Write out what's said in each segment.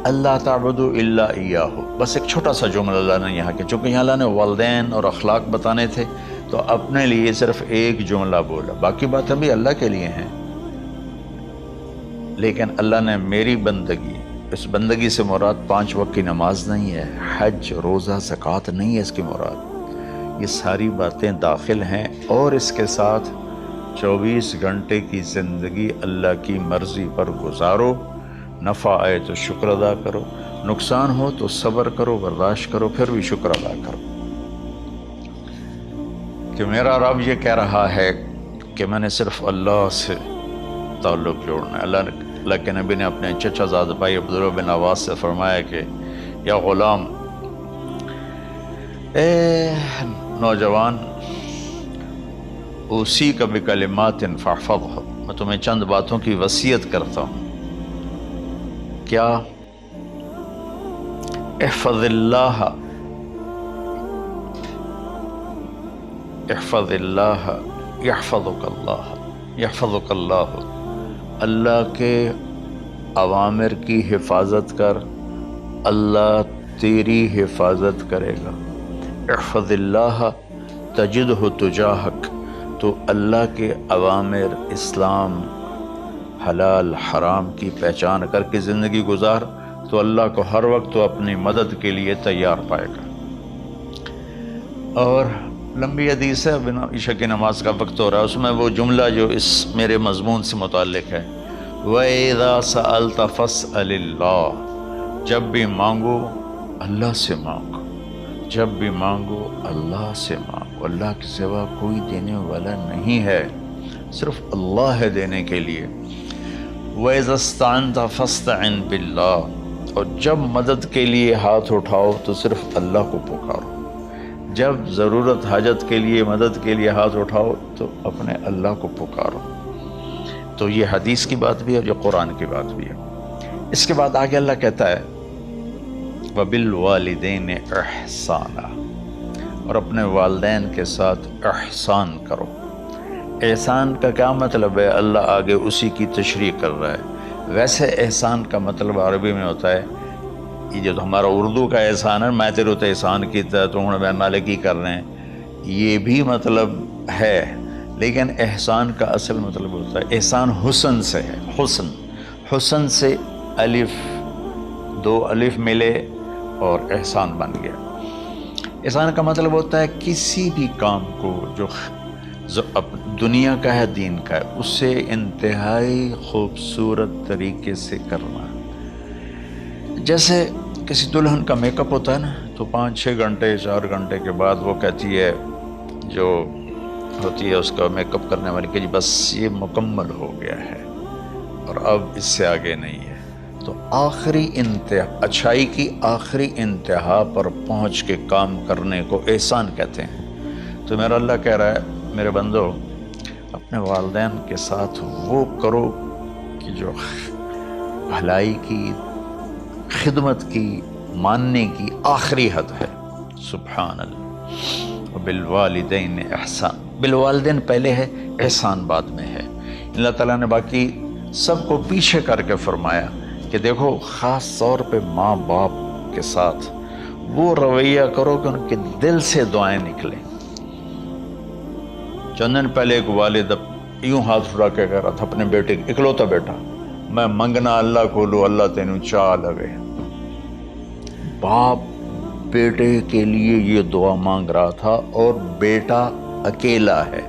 اللہ تعبدوا الا ایاہ، بس ایک چھوٹا سا جملہ اللہ نے یہاں کے، چونکہ یہاں اللہ نے والدین اور اخلاق بتانے تھے تو اپنے لیے صرف ایک جملہ بولا، باقی باتیں بھی اللہ کے لیے ہیں، لیکن اللہ نے میری بندگی، اس بندگی سے مراد 5 وقت کی نماز نہیں ہے، حج، روزہ، زکوٰۃ نہیں ہے اس کی مراد، یہ ساری باتیں داخل ہیں، اور اس کے ساتھ 24 گھنٹے کی زندگی اللہ کی مرضی پر گزارو، نفع آئے تو شکر ادا کرو، نقصان ہو تو صبر کرو، برداشت کرو، پھر بھی شکر ادا کرو، کہ میرا رب یہ کہہ رہا ہے کہ میں نے صرف اللہ سے تعلق جوڑنا ہے۔ اللہ کے نبی نے اپنے چچا زاد بھائی عبداللہ بن عباس سے فرمایا کہ یا غلام، اے نوجوان، اوصیک بکلمات فاحفظھا، میں تمہیں چند باتوں کی وصیت کرتا ہوں، کیا؟ احفظ اللہ، احفظ اللہ یحفظک اللہ، یحفظک اللہ، اللہ کے اوامر کی حفاظت کر، اللہ تیری حفاظت کرے گا۔ احفظ اللہ تجدہ تجاہک، تو اللہ کے اوامر، اسلام، حلال حرام کی پہچان کر کے زندگی گزار تو اللہ کو ہر وقت تو اپنی مدد کے لیے تیار پائے گا۔ اور لمبی حدیث ہے، بنا عشاء کی نماز کا وقت ہو رہا ہے، اس میں وہ جملہ جو اس میرے مضمون سے متعلق ہے، وَإِذَا سَأَلْتَ فَاسْأَلِ اللَّهِ، جب بھی مانگو اللہ سے مانگو، جب بھی مانگو اللہ سے مانگو، اللہ کے سوا کوئی دینے والا نہیں ہے، صرف اللہ ہے دینے کے لیے۔ وَإِذَا اسْتَعَنْتَ فَاسْتَعِنْ بِاللَّهِ، اور جب مدد کے لیے ہاتھ اٹھاؤ تو صرف اللہ کو پکارو، جب ضرورت حاجت کے لیے، مدد کے لیے ہاتھ اٹھاؤ تو اپنے اللہ کو پکارو۔ تو یہ حدیث کی بات بھی ہے اور یہ قرآن کی بات بھی ہے۔ اس کے بعد آگے اللہ کہتا ہے وَبِالْوَالِدَيْنِ إِحْسَانًا، اور اپنے والدین کے ساتھ احسان کرو۔ احسان کا کیا مطلب ہے؟ اللہ آگے اسی کی تشریح کر رہا ہے۔ ویسے احسان کا مطلب عربی میں ہوتا ہے، یہ جو ہمارا اردو کا احسان ہے، میں تیرے تے احسان کیتا تو ہوں میں نالے کی کر رہے ہیں، یہ بھی مطلب ہے، لیکن احسان کا اصل مطلب ہوتا ہے، احسان حسن سے ہے، حسن، حسن سے الف، 2 الف ملے اور احسان بن گیا۔ احسان کا مطلب ہوتا ہے کسی بھی کام کو جو دنیا کا ہے، دین کا ہے، اسے انتہائی خوبصورت طریقے سے کرنا۔ جیسے کسی دلہن کا میک اپ ہوتا ہے نا، تو 5-6 گھنٹے 4 گھنٹے کے بعد وہ کہتی ہے، جو ہوتی ہے اس کا میک اپ کرنے والی، کہ جی بس یہ مکمل ہو گیا ہے اور اب اس سے آگے نہیں ہے۔ تو آخری انتہا، اچھائی کی آخری انتہا پر پہنچ کے کام کرنے کو احسان کہتے ہیں۔ تو میرا اللہ کہہ رہا ہے میرے بندو، اپنے والدین کے ساتھ وہ کرو کہ جو بھلائی کی، خدمت کی، ماننے کی آخری حد ہے۔ سبحان اللہ۔ وبالوالدین احسان، بالوالدین پہلے ہے، احسان بعد میں ہے۔ اللہ تعالیٰ نے باقی سب کو پیچھے کر کے فرمایا کہ دیکھو خاص طور پہ ماں باپ کے ساتھ وہ رویہ کرو کہ ان کے دل سے دعائیں نکلیں۔ چند دن پہلے ایک والد یوں ہاتھ اٹھا کے کہہ رہا تھا اپنے بیٹے، اکلوتا بیٹا، میں منگنا اللہ کو لو، اللہ تینوں چاہ لگے۔ باپ بیٹے کے لیے یہ دعا مانگ رہا تھا اور بیٹا اکیلا ہے،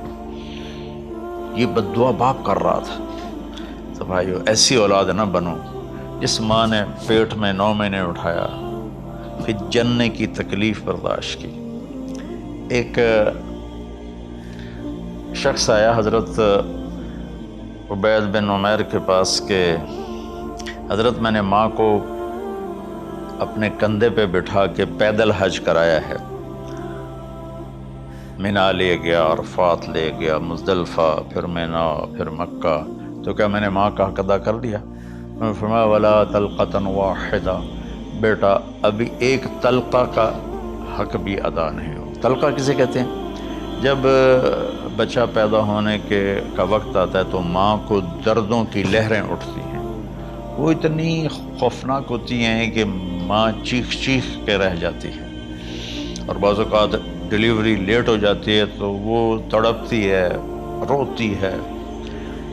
یہ بد دعا باپ کر رہا تھا۔ تو بھائیو، ایسی اولاد نہ بنو جس ماں نے پیٹ میں 9 مہینے اٹھایا، پھر جننے کی تکلیف برداشت کی۔ ایک شخص آیا حضرت عبید بن عمیر کے پاس کہ حضرت میں نے ماں کو اپنے کندھے پہ بٹھا کے پیدل حج کرایا ہے، مینا لے گیا، عرفات لے گیا، مزدلفہ، پھر مینا، پھر مکہ، تو کیا میں نے ماں کا حق ادا کر دیا؟ میں نے فرمایا ولا تلقۃ واحدہ، بیٹا ابھی ایک تلقہ کا حق بھی ادا نہیں ہو۔ تلقہ کسے کہتے ہیں؟ جب بچہ پیدا ہونے کا وقت آتا ہے تو ماں کو دردوں کی لہریں اٹھتی ہیں، وہ اتنی خوفناک ہوتی ہیں کہ ماں چیخ چیخ کے رہ جاتی ہے، اور بعض اوقات ڈلیوری لیٹ ہو جاتی ہے تو وہ تڑپتی ہے، روتی ہے۔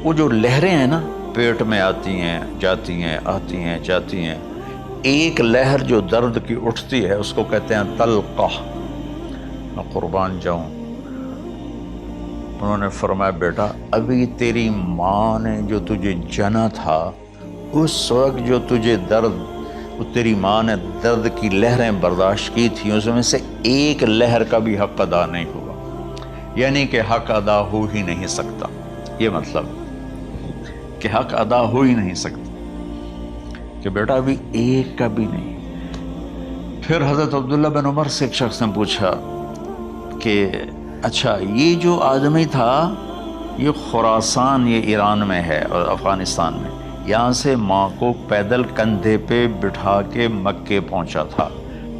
وہ جو لہریں ہیں نا پیٹ میں آتی ہیں جاتی ہیں، آتی ہیں جاتی ہیں، ایک لہر جو درد کی اٹھتی ہے اس کو کہتے ہیں طلقہ۔ میں قربان جاؤں، انہوں نے فرمایا بیٹا ابھی تیری ماں نے جو تجھے جنا تھا اس وقت جو تجھے درد، وہ تیری ماں نے درد کی لہریں برداشت کی تھیں، اس میں سے ایک لہر کا بھی حق ادا نہیں ہوا، یعنی کہ حق ادا ہو ہی نہیں سکتا۔ یہ مطلب کہ حق ادا ہو ہی نہیں سکتا کہ بیٹا ابھی ایک کا بھی نہیں۔ پھر حضرت عبداللہ بن عمر سے ایک شخص نے پوچھا کہ اچھا یہ جو آدمی تھا یہ خراسان، یہ ایران میں ہے اور افغانستان میں، یہاں سے ماں کو پیدل کندھے پہ بٹھا کے مکے پہنچا تھا،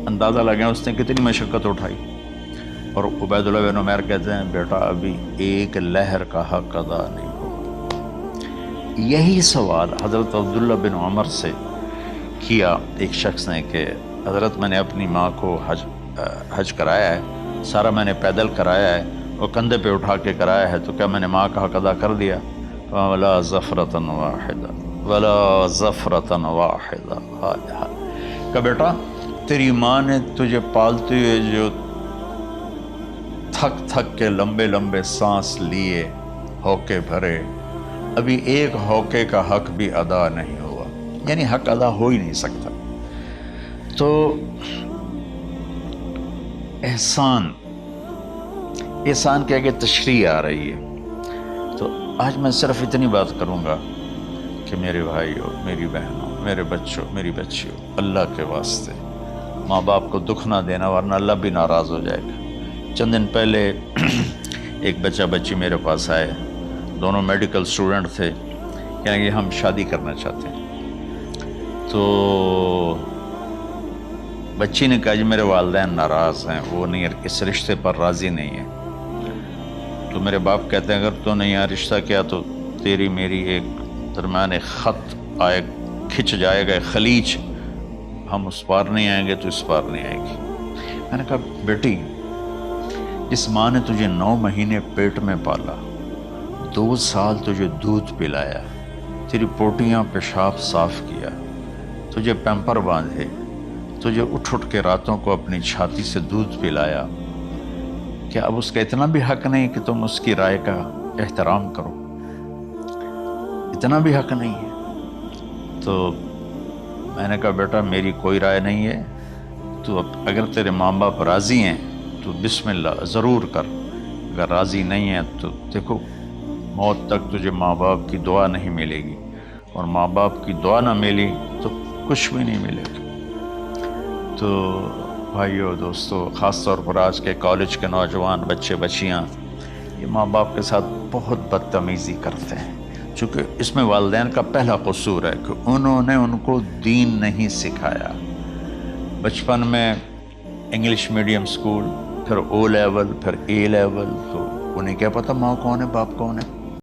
اندازہ لگا اس نے کتنی مشقت اٹھائی۔ اور عبید اللہ بن عمیر کہتے ہیں بیٹا ابھی ایک لہر کا حق ادا نہیں ہوا۔ یہی سوال حضرت عبداللہ بن عمر سے کیا ایک شخص نے کہ حضرت میں نے اپنی ماں کو حج کرایا ہے، سارا میں نے پیدل کرایا ہے اور کندھے پہ اٹھا کے کرایا ہے، تو کیا میں نے ماں کا حق ادا کر دیا؟ وَلَا زَفْرَةً وَاحِدًا وَلَا زَفْرَةً وَاحِدًا۔ کہ بیٹا تیری ماں نے تجھے پالتے ہوئے جو تھک تھک کے لمبے لمبے سانس لیے، ہوکے بھرے، ابھی ایک ہوکے کا حق بھی ادا نہیں ہوا، یعنی حق ادا ہو ہی نہیں سکتا۔ تو احسان کے آگے تشریح آ رہی ہے۔ تو آج میں صرف اتنی بات کروں گا کہ میرے بھائیوں، میری بہنوں، میرے بچوں، میری بچیوں، اللہ کے واسطے ماں باپ کو دکھ نہ دینا ورنہ اللہ بھی ناراض ہو جائے گا۔ چند دن پہلے ایک بچہ بچی میرے پاس آئے، دونوں میڈیکل اسٹوڈنٹ تھے، کہیں کہ ہم شادی کرنا چاہتے ہیں۔ تو بچی نے کہا جی میرے والدین ناراض ہیں، وہ نہیں، اس رشتے پر راضی نہیں ہیں۔ تو میرے باپ کہتے ہیں اگر تو نے یہاں رشتہ کیا تو تیری میری ایک درمیان ایک خط آئے، کھچ جائے گا خلیج، ہم اس پار نہیں آئیں گے تو اس پار نہیں آئے گی۔ میں نے کہا بیٹی جس ماں نے تجھے 9 مہینے پیٹ میں پالا، 2 سال تجھے دودھ پلایا، تیری پوٹیاں پیشاب صاف کیا، تجھے پیمپر باندھے، تجھے اٹھ کے راتوں کو اپنی چھاتی سے دودھ پلایا، کیا اب اس کا اتنا بھی حق نہیں کہ تم اس کی رائے کا احترام کرو؟ اتنا بھی حق نہیں ہے؟ تو میں نے کہا بیٹا میری کوئی رائے نہیں ہے، تو اگر تیرے ماں باپ راضی ہیں تو بسم اللہ ضرور کر، اگر راضی نہیں ہیں تو دیکھو موت تک تجھے ماں باپ کی دعا نہیں ملے گی، اور ماں باپ کی دعا نہ ملی تو کچھ بھی نہیں ملے گا۔ تو بھائیو دوستو، خاص طور پر آج کے کالج کے نوجوان بچے بچیاں یہ ماں باپ کے ساتھ بہت بدتمیزی کرتے ہیں، چونکہ اس میں والدین کا پہلا قصور ہے کہ انہوں نے ان کو دین نہیں سکھایا۔ بچپن میں انگلش میڈیم اسکول، پھر او لیول، پھر اے لیول، تو انہیں کیا پتہ ماں کون ہے باپ کون ہے۔